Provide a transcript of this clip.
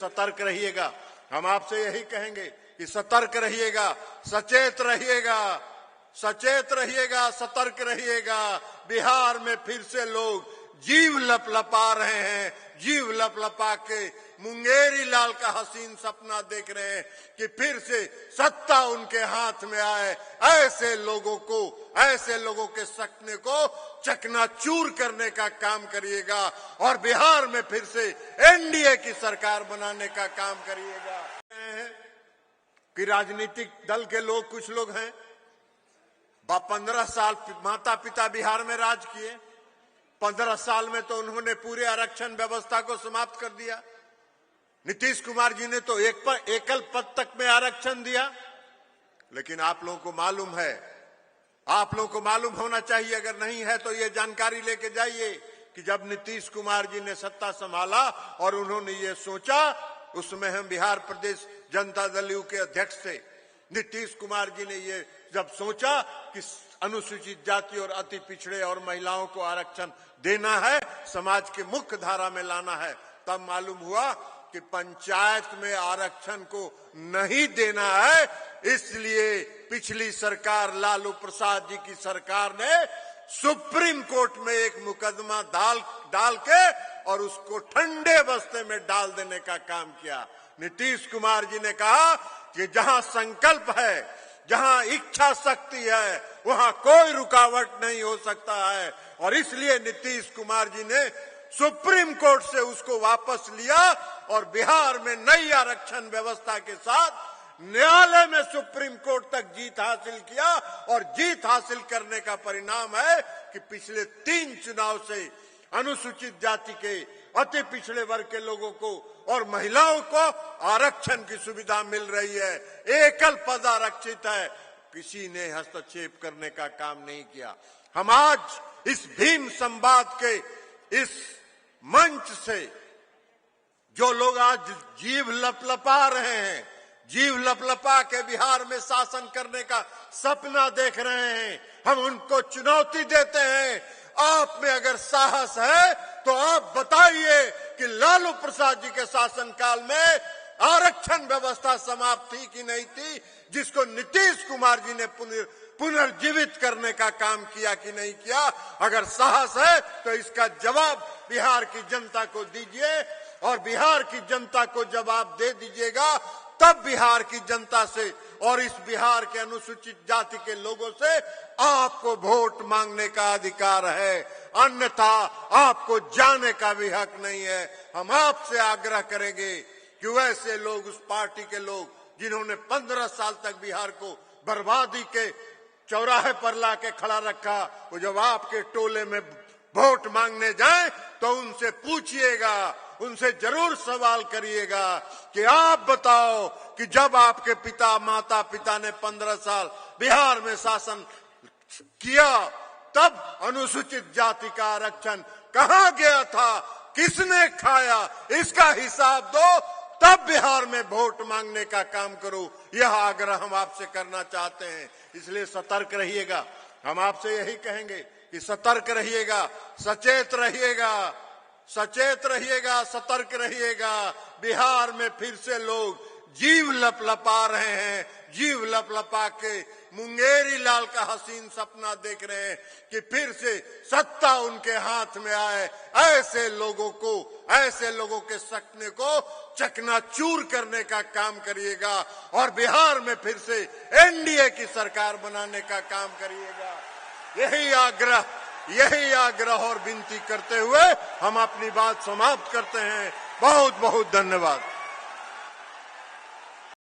सतर्क रहिएगा। हम आपसे यही कहेंगे कि सतर्क रहिएगा, सचेत रहिएगा, सचेत रहिएगा, सतर्क रहिएगा। बिहार में फिर से लोग जीव लपलपा रहे हैं, जीव लपलपा के मुंगेरी लाल का हसीन सपना देख रहे हैं कि फिर से सत्ता उनके हाथ में आए। ऐसे लोगों के सपने को चकनाचूर करने का काम करिएगा और बिहार में फिर से एनडीए की सरकार बनाने का काम करिएगा। कि राजनीतिक दल के लोग, कुछ लोग हैं 15 साल माता पिता बिहार में राज किए, 15 साल में तो उन्होंने पूरे आरक्षण व्यवस्था को समाप्त कर दिया। नीतीश कुमार जी ने तो एकल पद तक में आरक्षण दिया। लेकिन आप लोगों को मालूम है, आप लोगों को मालूम होना चाहिए, अगर नहीं है तो ये जानकारी लेके जाइए कि जब नीतीश कुमार जी ने सत्ता संभाला और उन्होंने ये सोचा, उसमें हम बिहार प्रदेश जनता दल यू के अध्यक्ष थे, नीतीश कुमार जी ने ये जब सोचा कि अनुसूचित जाति और अति पिछड़े और महिलाओं को आरक्षण देना है, समाज के मुख्य धारा में लाना है, तब मालूम हुआ कि पंचायत में आरक्षण को नहीं देना है। इसलिए पिछली सरकार, लालू प्रसाद जी की सरकार ने सुप्रीम कोर्ट में एक मुकदमा डाल के और उसको ठंडे बस्ते में डाल देने का काम किया। नीतीश कुमार जी ने कहा कि जहां संकल्प है, जहां इच्छा शक्ति है, वहां कोई रुकावट नहीं हो सकता है। और इसलिए नीतीश कुमार जी ने सुप्रीम कोर्ट से उसको वापस लिया और बिहार में नई आरक्षण व्यवस्था के साथ न्यायालय में सुप्रीम कोर्ट तक जीत हासिल किया। और जीत हासिल करने का परिणाम है कि पिछले 3 चुनाव से अनुसूचित जाति के, अति पिछड़े वर्ग के लोगों को और महिलाओं को आरक्षण की सुविधा मिल रही है। एकल पद आरक्षित है, किसी ने हस्तक्षेप करने का काम नहीं किया। हम आज इस भीम संवाद के इस मंच से जो लोग आज जीव लपलपा रहे हैं, जीव लपलपा के बिहार में शासन करने का सपना देख रहे हैं, हम उनको चुनौती देते हैं। आप में अगर साहस है तो आप बताइए कि लालू प्रसाद जी के शासनकाल में आरक्षण व्यवस्था समाप्त थी कि नहीं थी, जिसको नीतीश कुमार जी ने पुनर्जीवित करने का काम किया कि नहीं किया। अगर साहस है तो इसका जवाब बिहार की जनता को दीजिए और बिहार की जनता को जवाब दे दीजिएगा, तब बिहार की जनता से और इस बिहार के अनुसूचित जाति के लोगों से आपको वोट मांगने का अधिकार है, अन्यथा आपको जाने का भी हक नहीं है। हम आपसे आग्रह करेंगे कि वैसे लोग, उस पार्टी के लोग जिन्होंने 15 साल तक बिहार को बर्बादी के चौराहे पर लाके खड़ा रखा, वो जब आपके टोले में वोट मांगने जाएं तो उनसे पूछिएगा, उनसे जरूर सवाल करिएगा कि आप बताओ कि जब आपके पिता माता पिता ने 15 साल बिहार में शासन किया, तब अनुसूचित जाति का आरक्षण कहां गया था, किसने खाया, इसका हिसाब दो, तब बिहार में वोट मांगने का काम करो। यह आग्रह हम आपसे करना चाहते हैं। इसलिए सतर्क रहिएगा। हम आपसे यही कहेंगे कि सतर्क रहिएगा, सचेत रहिएगा, सचेत रहिएगा, सतर्क रहिएगा। बिहार में फिर से लोग जीव लपलपा रहे हैं, जीव लपलपा के मुंगेरी लाल का हसीन सपना देख रहे हैं कि फिर से सत्ता उनके हाथ में आए। ऐसे लोगों के सपने को चकनाचूर करने का काम करिएगा और बिहार में फिर से एनडीए की सरकार बनाने का काम करिएगा। यही आग्रह और विनती करते हुए हम अपनी बात समाप्त करते हैं। बहुत बहुत धन्यवाद।